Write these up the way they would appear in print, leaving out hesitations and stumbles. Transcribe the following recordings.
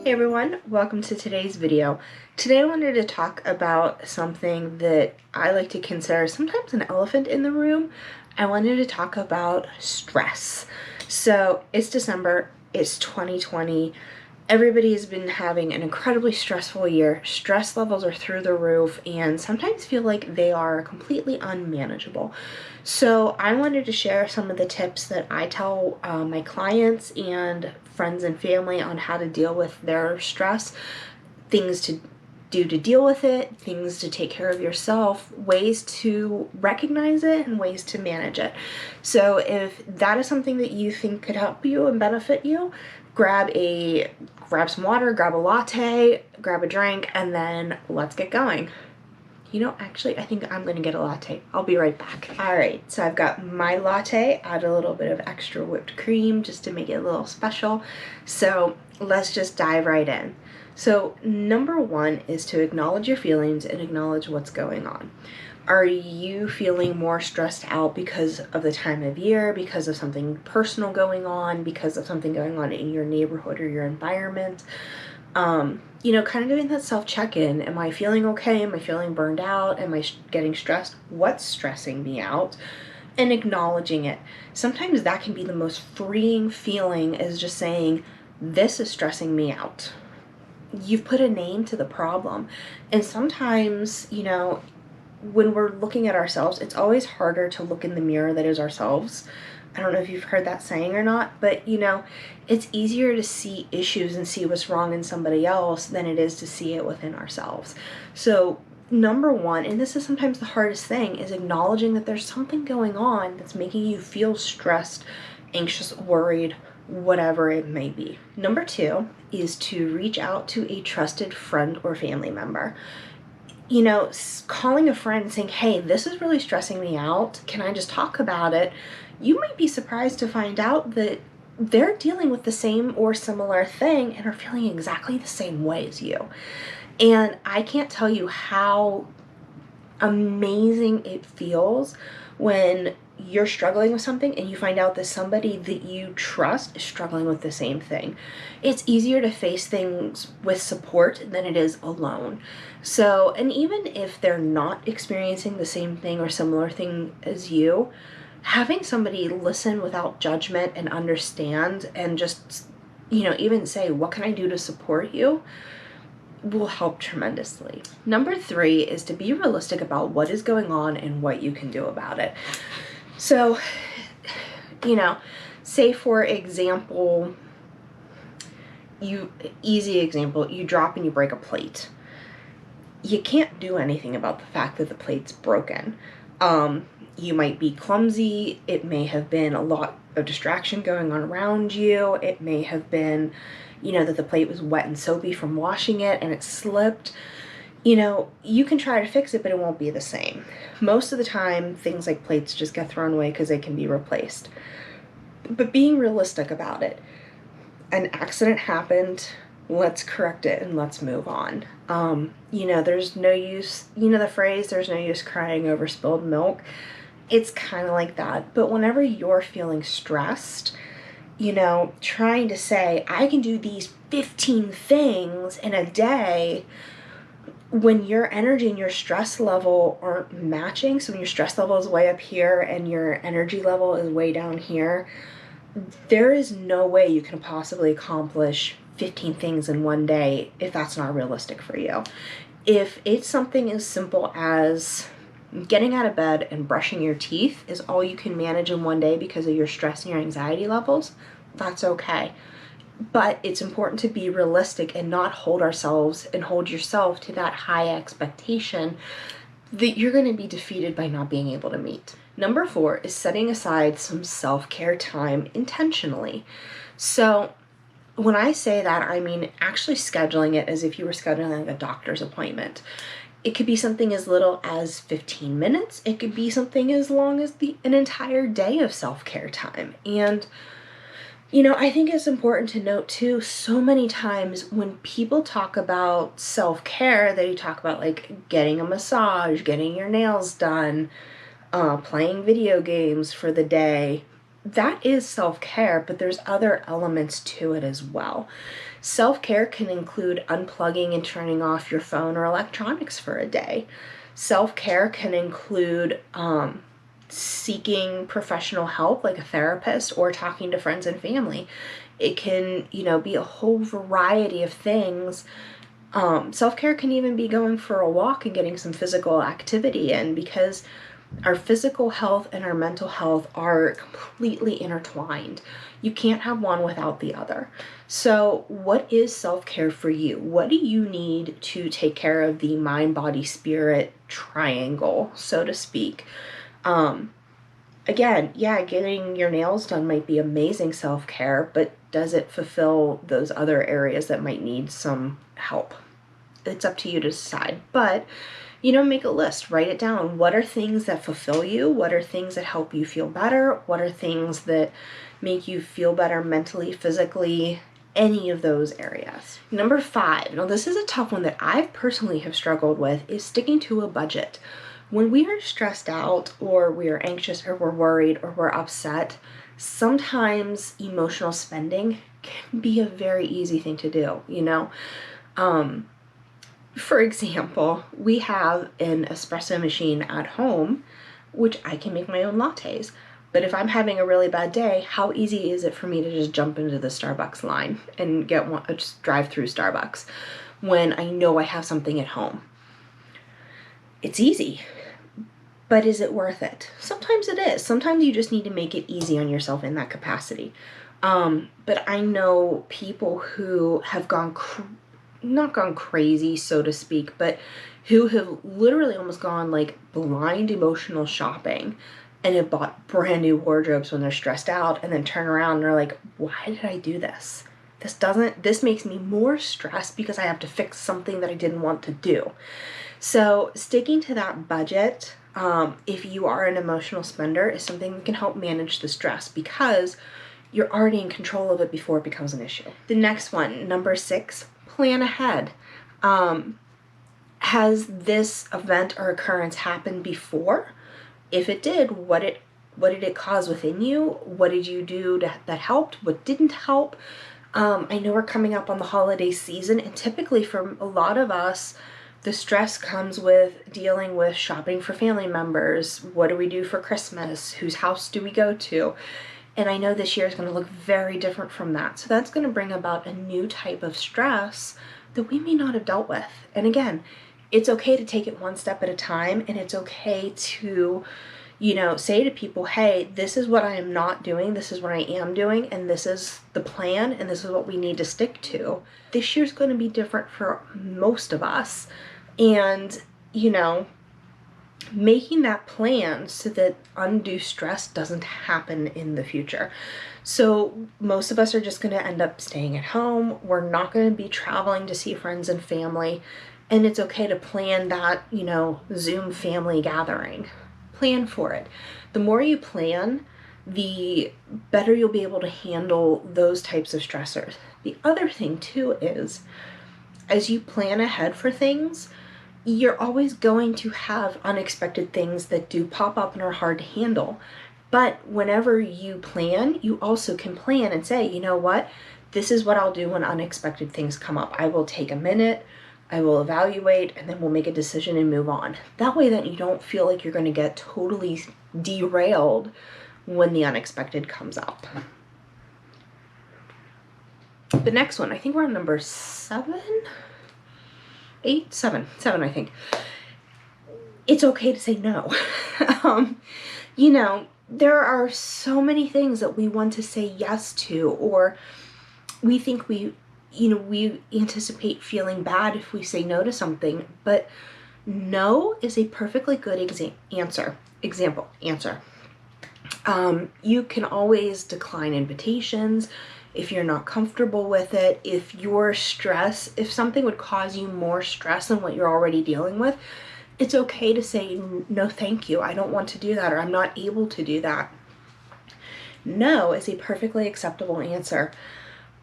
Hey everyone, welcome to today's video. Today I wanted to talk about something that I like to consider sometimes an elephant in the room. I wanted to talk about stress. So it's December, it's 2020. Everybody has been having an incredibly stressful year. Stress levels are through the roof and sometimes feel like they are completely unmanageable. So I wanted to share some of the tips that I tell my clients and friends and family on how to deal with their stress, things to do to deal with it, things to take care of yourself, ways to recognize it, and ways to manage it. So if that is something that you think could help you and benefit you, grab some water, grab a latte, grab a drink, and then let's get going. You know, actually, I think I'm gonna get a latte. I'll be right back. All right, so I've got my latte, add a little bit of extra whipped cream just to make it a little special. So let's just dive right in. So number one is to acknowledge your feelings and acknowledge what's going on. Are you feeling more stressed out because of the time of year, because of something personal going on, because of something going on in your neighborhood or your environment? You know, kind of doing that self-check-in. Am I feeling okay? Am I feeling burned out? Am I getting stressed? What's stressing me out? And acknowledging it. Sometimes that can be the most freeing feeling, is just saying, this is stressing me out. You've put a name to the problem. And sometimes, you know, when we're looking at ourselves, it's always harder to look in the mirror that is ourselves. I don't know if you've heard that saying or not, but you know, it's easier to see issues and see what's wrong in somebody else than it is to see it within ourselves. So number one, and this is sometimes the hardest thing, is acknowledging that there's something going on that's making you feel stressed, anxious, worried, whatever it may be. Number two is to reach out to a trusted friend or family member. You know, calling a friend and saying, hey, this is really stressing me out. Can I just talk about it? You might be surprised to find out that they're dealing with the same or similar thing and are feeling exactly the same way as you. And I can't tell you how amazing it feels when you're struggling with something and you find out that somebody that you trust is struggling with the same thing. It's easier to face things with support than it is alone. So, and even if they're not experiencing the same thing or similar thing as you, having somebody listen without judgment and understand and just, you know, even say, what can I do to support you, will help tremendously. Number three is to be realistic about what is going on and what you can do about it. So, you know, say for example, easy example, you drop and you break a plate. You can't do anything about the fact that the plate's broken. You might be clumsy. It may have been a lot of distraction going on around you. It may have been, you know, that the plate was wet and soapy from washing it and it slipped. You know, you can try to fix it, but it won't be the same. Most of the time, things like plates just get thrown away because they can be replaced. But being realistic about it. An accident happened. Let's correct it and let's move on. You know, there's no use, you know the phrase, there's no use crying over spilled milk. It's kind of like that. But whenever you're feeling stressed, you know, trying to say, I can do these 15 things in a day, when your energy and your stress level aren't matching, so when your stress level is way up here and your energy level is way down here, there is no way you can possibly accomplish 15 things in one day if that's not realistic for you. If it's something as simple as getting out of bed and brushing your teeth is all you can manage in one day because of your stress and your anxiety levels, that's okay. But it's important to be realistic and not hold ourselves and hold yourself to that high expectation that you're going to be defeated by not being able to meet. Number four is setting aside some self-care time intentionally. So when I say that, I mean actually scheduling it as if you were scheduling a doctor's appointment. It could be something as little as 15 minutes. It could be something as long as an entire day of self-care time. And you know, I think it's important to note too, so many times when people talk about self-care, they talk about like getting a massage, getting your nails done, playing video games for the day, that is self-care, but there's other elements to it as well. Self-care can include unplugging and turning off your phone or electronics for a day. Self-care can include seeking professional help like a therapist or talking to friends and family. It can, be a whole variety of things. Self-care can even be going for a walk and getting some physical activity in, because our physical health and our mental health are completely intertwined. You can't have one without the other. So what is self-care for you? What do you need to take care of the mind, body, spirit triangle, so to speak? Again, yeah, getting your nails done might be amazing self-care, but does it fulfill those other areas that might need some help? It's up to you to decide. But, make a list, write it down. What are things that fulfill you? What are things that help you feel better? What are things that make you feel better mentally, physically, any of those areas? Number 5, now this is a tough one that I personally have struggled with, is sticking to a budget. When we are stressed out, or we are anxious, or we're worried, or we're upset, sometimes emotional spending can be a very easy thing to do, For example, we have an espresso machine at home, which I can make my own lattes. But if I'm having a really bad day, how easy is it for me to just jump into the Starbucks line and get one, just drive through Starbucks when I know I have something at home? It's easy. But is it worth it? Sometimes it is. Sometimes you just need to make it easy on yourself in that capacity. But I know people who have not gone crazy, so to speak, but who have literally almost gone like blind emotional shopping and have bought brand new wardrobes when they're stressed out, and then turn around and they're like, why did I do this? This makes me more stressed because I have to fix something that I didn't want to do. So sticking to that budget, if you are an emotional spender, is something that can help manage the stress, because you're already in control of it before it becomes an issue. The next one, number 6, plan ahead. Has this event or occurrence happened before? If it did, what did it cause within you? What did you do that helped? What didn't help? I know we're coming up on the holiday season, and typically for a lot of us, the stress comes with dealing with shopping for family members. What do we do for Christmas? Whose house do we go to? And I know this year is going to look very different from that. So that's going to bring about a new type of stress that we may not have dealt with. And again, it's okay to take it one step at a time, and it's okay to, say to people, hey, this is what I am not doing, this is what I am doing, and this is the plan, and this is what we need to stick to. This year's going to be different for most of us. And, making that plan so that undue stress doesn't happen in the future. So most of us are just going to end up staying at home. We're not going to be traveling to see friends and family. And it's okay to plan that, Zoom family gathering. Plan for it. The more you plan, the better you'll be able to handle those types of stressors. The other thing too is, as you plan ahead for things, you're always going to have unexpected things that do pop up and are hard to handle. But whenever you plan, you also can plan and say, you know what, this is what I'll do when unexpected things come up. I will take a minute, I will evaluate, and then we'll make a decision and move on. That way that you don't feel like you're going to get totally derailed when the unexpected comes up. The next one, I think we're on number 7, I think. It's okay to say no. There are so many things that we want to say yes to, or we think we anticipate feeling bad if we say no to something, but no is a perfectly good answer. You can always decline invitations if you're not comfortable with it. If something would cause you more stress than what you're already dealing with, it's okay to say, no, thank you, I don't want to do that, or I'm not able to do that. No is a perfectly acceptable answer.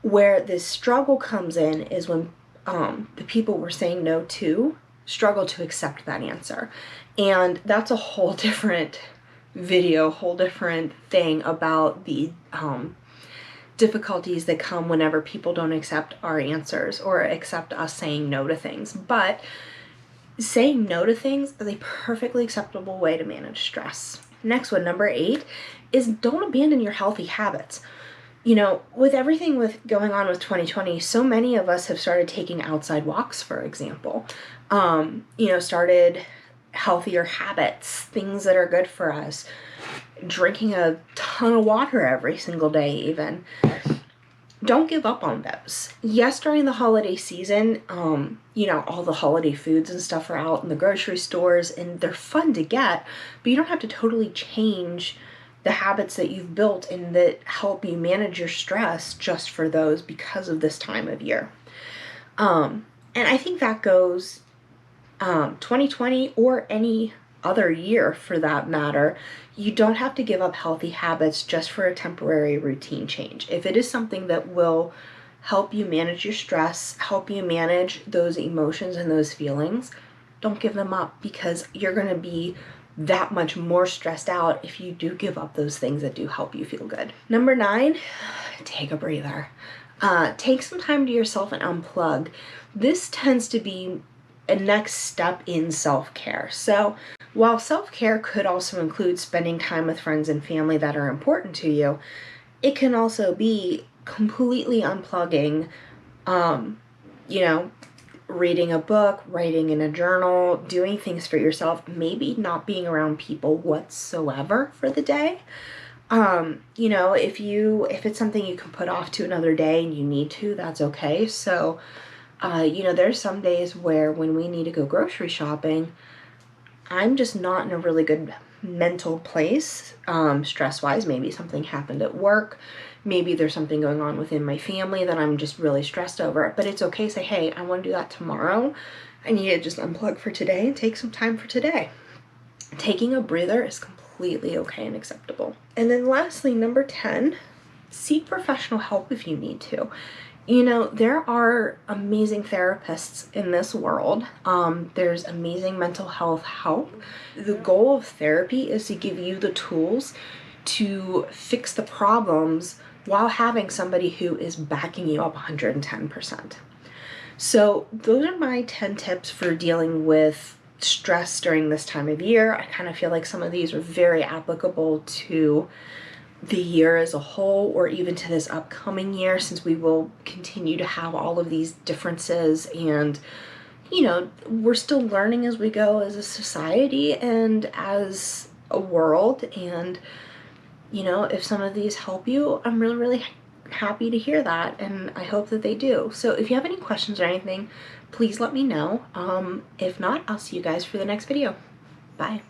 Where this struggle comes in is when the people we're saying no to struggle to accept that answer. And that's a whole different video, whole different thing about the difficulties that come whenever people don't accept our answers or accept us saying no to things. But saying no to things is a perfectly acceptable way to manage stress. Next one, number 8, is don't abandon your healthy habits. You know, with everything going on with 2020, so many of us have started taking outside walks, for example. Started healthier habits, things that are good for us, drinking a ton of water every single day even. Don't give up on those. Yes, during the holiday season, all the holiday foods and stuff are out in the grocery stores and they're fun to get, but you don't have to totally change the habits that you've built and that help you manage your stress just for those because of this time of year. And I think that goes 2020 or any other year for that matter. You don't have to give up healthy habits just for a temporary routine change. If it is something that will help you manage your stress, help you manage those emotions and those feelings, don't give them up, because you're going to be that much more stressed out if you do give up those things that do help you feel good. Number 9, take a breather. Take some time to yourself and unplug. This tends to be a next step in self-care. So while self-care could also include spending time with friends and family that are important to you, it can also be completely unplugging, reading a book, writing in a journal, doing things for yourself, maybe not being around people whatsoever for the day. If it's something you can put off to another day and you need to, that's okay. So, there's some days where when we need to go grocery shopping, I'm just not in a really good mental place, stress-wise. Maybe something happened at work. Maybe there's something going on within my family that I'm just really stressed over. But it's okay to say, hey, I want to do that tomorrow. I need to just unplug for today and take some time for today. Taking a breather is completely okay and acceptable. And then lastly, number 10, seek professional help if you need to. There are amazing therapists in this world. There's amazing mental health help. The goal of therapy is to give you the tools to fix the problems while having somebody who is backing you up 110%. So those are my 10 tips for dealing with stress during this time of year. I kind of feel like some of these are very applicable to the year as a whole, or even to this upcoming year, since we will continue to have all of these differences, and we're still learning as we go as a society and as a world. And if some of these help you, I'm really, really happy to hear that, and I hope that they do. So if you have any questions or anything, please let me know. If not, I'll see you guys for the next video. Bye.